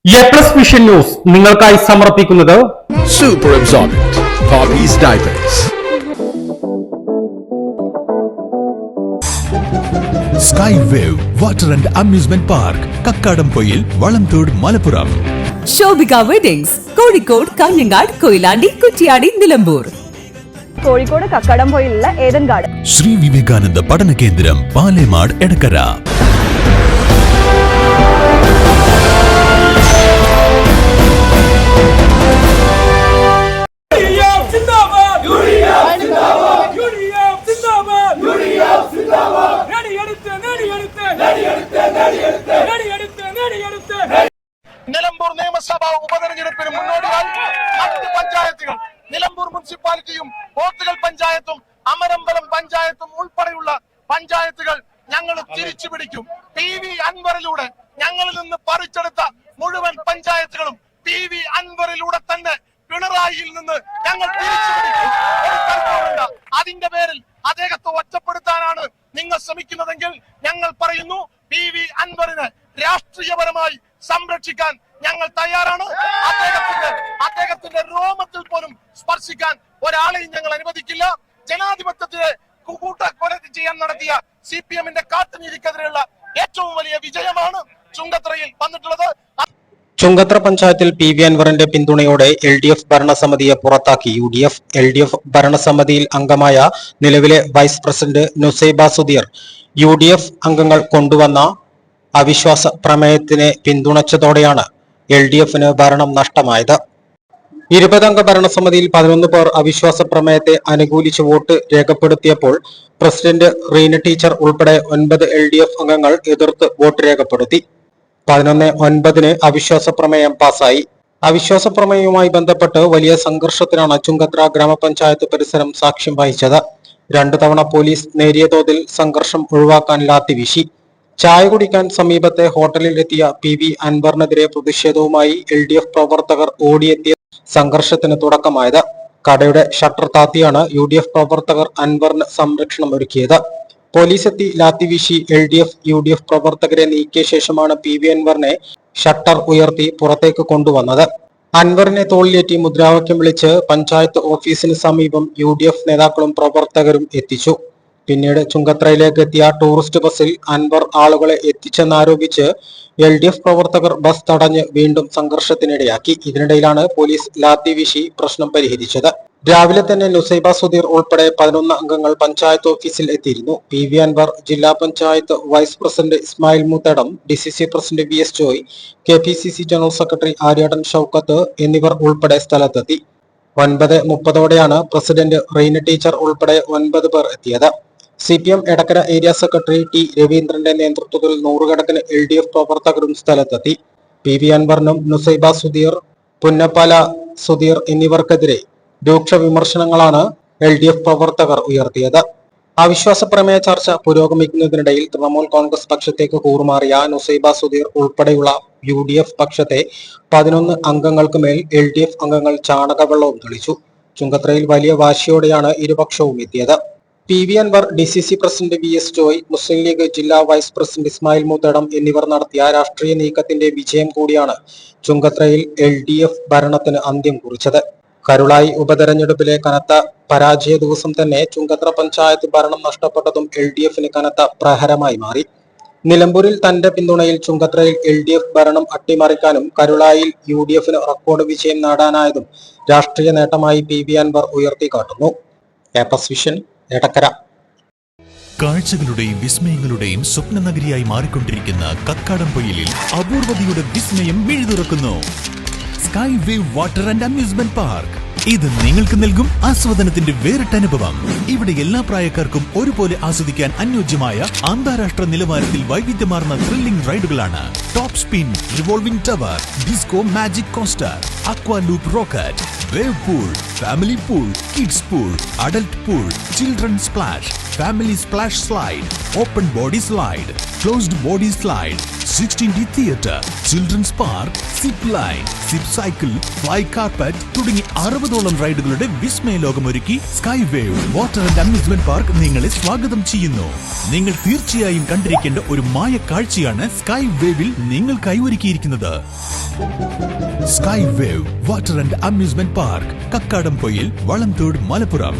A+ vision news നിങ്ങൾക്കായി സമർപ്പിക്കുന്നത് Super Absorbent Hobbies Diapers. Sky Wave Water and Amusement Park, Kakkadampoyil, Valamthode, Malappuram. Shobhika weddings, Kozhikode, Kanhangad, Koyilandy, Kuttiyadi, Nilambur. Kozhikode കക്കാടംപൊയിലുള്ള Eden garden. Shri Vivekananda പഠന കേന്ദ്രം, പാലേമാട്, എടക്കര. നിലമ്പൂർ നിയമസഭാ ഉപതെരഞ്ഞെടുപ്പിന് മുന്നോടിയായി മറ്റ് പഞ്ചായത്തുകൾ, നിലമ്പൂർ മുനിസിപ്പാലിറ്റിയും പോത്തുകൽ പഞ്ചായത്തും അമരമ്പലം പഞ്ചായത്തും ഉൾപ്പെടെയുള്ള പഞ്ചായത്തുകൾ ഞങ്ങൾ തിരിച്ചു പിടിക്കും. PV അൻവറിലൂടെ ഞങ്ങളിൽ നിന്ന് പറിച്ചെടുത്ത മുഴുവൻ പഞ്ചായത്തുകളും PV അൻവറിലൂടെ തന്നെ പിണറായിയിൽ നിന്ന് ഞങ്ങൾ തിരിച്ചു പിടിക്കും. ഒരു തർക്കവുമില്ല. അതിന്റെ പേരിൽ അദ്ദേഹത്തെ ഒറ്റപ്പെടുത്താനാണ് നിങ്ങൾ ശ്രമിക്കുന്നതെങ്കിൽ ഞങ്ങൾ പറയുന്നു, PV അൻവറിനെ രാഷ്ട്രീയപരമായി സംരക്ഷിക്കാൻ ഞങ്ങൾ തയ്യാറാണ്. അദ്ദേഹത്തിന്റെ രോമത്തിൽ പോലും സ്പർശിക്കാൻ ഒരാളെയും ഞങ്ങൾ അനുവദിക്കില്ല. ജനാധിപത്യത്തിലെ കൂട്ടക്കൊല ചെയ്യാൻ നടത്തിയ CPM-ന്റെ കാട്ടുനീതിക്കെതിരെയുള്ള ഏറ്റവും വലിയ വിജയമാണ് ചുങ്കത്രയിൽ വന്നിട്ടുള്ളത്. ചുങ്കത്ര പഞ്ചായത്തിൽ PV അൻവറിന്റെ പിന്തുണയോടെ LDF ഭരണസമിതിയെ പുറത്താക്കി UDF. LDF ഭരണസമിതിയിൽ അംഗമായ നിലവിലെ vice president Nusaiba Sudheer UDF അംഗങ്ങൾ കൊണ്ടുവന്ന അവിശ്വാസ പ്രമേയത്തിനെ പിന്തുണച്ചതോടെയാണ് LDF-ന് ഭരണം നഷ്ടമായത്. 20 അംഗ ഭരണസമിതിയിൽ 11 പേർ അവിശ്വാസ പ്രമേയത്തെ അനുകൂലിച്ച് വോട്ട് രേഖപ്പെടുത്തിയപ്പോൾ പ്രസിഡന്റ് റീന ടീച്ചർ ഉൾപ്പെടെ 9 LDF അംഗങ്ങൾ എതിർത്ത് വോട്ട് രേഖപ്പെടുത്തി. 11-9 അവിശ്വാസ പ്രമേയം പാസായി. അവിശ്വാസ പ്രമേയവുമായി ബന്ധപ്പെട്ട് വലിയ സംഘർഷത്തിനാണ് ചുങ്കത്ര ഗ്രാമപഞ്ചായത്ത് പരിസരം സാക്ഷ്യം വഹിച്ചത്. 2 തവണ പോലീസ് നേരിയ തോതിൽ സംഘർഷം ഒഴിവാക്കാൻ ലാത്തി വീശി. ചായ കുടിക്കാൻ സമീപത്തെ ഹോട്ടലിൽ എത്തിയ PV അൻവറിനെതിരെ പ്രതിഷേധവുമായി LDF പ്രവർത്തകർ ഓടിയെത്തിയ സംഘർഷത്തിന് തുടക്കമായത്. കടയുടെ ഷട്ടർ താത്തിയാണ് UDF പ്രവർത്തകർ അൻവറിന് സംരക്ഷണം ഒരുക്കിയത്. പോലീസ് എത്തി ലാത്തി വീശി LDF UDF പ്രവർത്തകരെ നീക്കിയ ശേഷമാണ് PV അൻവറിനെ ഷട്ടർ ഉയർത്തി പുറത്തേക്ക് കൊണ്ടുവന്നത്. അൻവറിനെ തോളിലേറ്റി മുദ്രാവാക്യം വിളിച്ച് പഞ്ചായത്ത് ഓഫീസിന് സമീപം UDF നേതാക്കളും പ്രവർത്തകരും എത്തിച്ചു. പിന്നീട് ചുങ്കത്രയിലേക്ക് എത്തിയ ടൂറിസ്റ്റ് ബസ്സിൽ അൻവർ ആളുകളെ എത്തിച്ചെന്നാരോപിച്ച് LDF പ്രവർത്തകർ ബസ് തടഞ്ഞ് വീണ്ടും സംഘർഷത്തിനിടയാക്കി. ഇതിനിടയിലാണ് പോലീസ് ലാത്തി വീശി പ്രശ്നം പരിഹരിച്ചത്. രാവിലെ തന്നെ നുസൈബ സുധീർ ഉൾപ്പെടെ 11 അംഗങ്ങൾ പഞ്ചായത്ത് ഓഫീസിൽ എത്തിയിരുന്നു. PV അൻവർ, ജില്ലാ panchayat vice president Ismail Moothedam, DCC president VS Joy, KPCC general secretary Aryadan Shoukath എന്നിവർ ഉൾപ്പെടെ സ്ഥലത്തെത്തി. 9:30ഓടെയാണ് പ്രസിഡന്റ് റീന ടീച്ചർ ഉൾപ്പെടെ 9 പേർ എത്തിയത്. CPM Edakkara area secretary T രവീന്ദ്രന്റെ നേതൃത്വത്തിൽ 100 കണക്കിന് LDF പ്രവർത്തകരും സ്ഥലത്തെത്തി. PV അൻവറിനും നുസൈബ സുധീർ, പുന്നപ്പാല സുധീർ എന്നിവർക്കെതിരെ രൂക്ഷ വിമർശനങ്ങളാണ് LDF പ്രവർത്തകർ ഉയർത്തിയത്. അവിശ്വാസ പ്രമേയ ചർച്ച പുരോഗമിക്കുന്നതിനിടയിൽ തൃണമൂൽ കോൺഗ്രസ് പക്ഷത്തേക്ക് കൂറുമാറിയ നുസൈബ സുധീർ ഉൾപ്പെടെയുള്ള UDF പക്ഷത്തെ 11 അംഗങ്ങൾക്ക് മേൽ LDF അംഗങ്ങൾ ചാണകവെള്ളവും തെളിച്ചു. ചുങ്കത്രയിൽ വലിയ വാശിയോടെയാണ് ഇരുപക്ഷവും എത്തിയത്. PV Anvar, DCC president VS Joy, Muslim League ജില്ലാ വൈസ് പ്രസിഡന്റ് ഇസ്മായിൽ മൂത്തടം എന്നിവർ നടത്തിയ രാഷ്ട്രീയ നീക്കത്തിന്റെ വിജയം കൂടിയാണ് ചുങ്കത്രയിൽ LDF ഭരണത്തിന് അന്ത്യം കുറിച്ചത്. കരുളായി ഉപതെരഞ്ഞെടുപ്പിലെ കനത്ത പരാജയ ദിവസം തന്നെ ചുങ്കത്ര പഞ്ചായത്ത് ഭരണം നഷ്ടപ്പെട്ടതും LDF-ന് കനത്ത പ്രഹരമായി മാറി. നിലമ്പൂരിൽ തന്റെ പിന്തുണയിൽ ചുങ്കത്രയിൽ LDF ഭരണം അട്ടിമറിക്കാനും കരുളായിൽ UDF-ന് റെക്കോർഡ് വിജയം നേടാനായതും രാഷ്ട്രീയ നേട്ടമായി PV അൻവർ ഉയർത്തിക്കാട്ടുന്നു. എ+ വിഷൻ, എടക്കര. കാഴ്ചകളുടെയും വിസ്മയങ്ങളുടെയും സ്വപ്ന നഗരിയായി മാറിക്കൊണ്ടിരിക്കുന്ന കക്കാടംപൊയിലിൽ അപൂർവതയുടെ വിസ്മയം മിഴിതുറക്കുന്നു. Sky wave water and amusement park. ഇത് നിങ്ങൾക്ക് നൽകും ആസ്വാദനത്തിന്റെ വേറിട്ട അനുഭവം. ഇവിടെ എല്ലാ പ്രായക്കാർക്കും ഒരുപോലെ ആസ്വദിക്കാൻ അനുയോജ്യമായ അന്താരാഷ്ട്ര നിലവാരത്തിൽ വൈവിധ്യമാർന്ന ത്രില്ലിംഗ് റൈഡുകളാണ്. Top spin, revolving tower, disco magic coaster, aqua loop rocket, wave pool, family pool, kids pool, adult pool, children splash, family splash slide, open body slide, closed body slide, 16D theatre, children's park, zip line, zip cycle, fly carpet തുടങ്ങി 60ഓളം റൈഡുകളുടെ വിസ്മയ ലോകമൊരുക്കി sky wave water and amusement park നിങ്ങളെ സ്വാഗതം ചെയ്യുന്നു. നിങ്ങൾ തീർച്ചയായും കണ്ടിരിക്കേണ്ട ഒരു മായ കാഴ്ചയാണ് സ്കൈ വേവിൽ നിങ്ങൾക്കായി ഒരുക്കിയിരിക്കുന്നത്. Sky wave water and amusement park, Kakkadampoyil, Valamthode, Malappuram.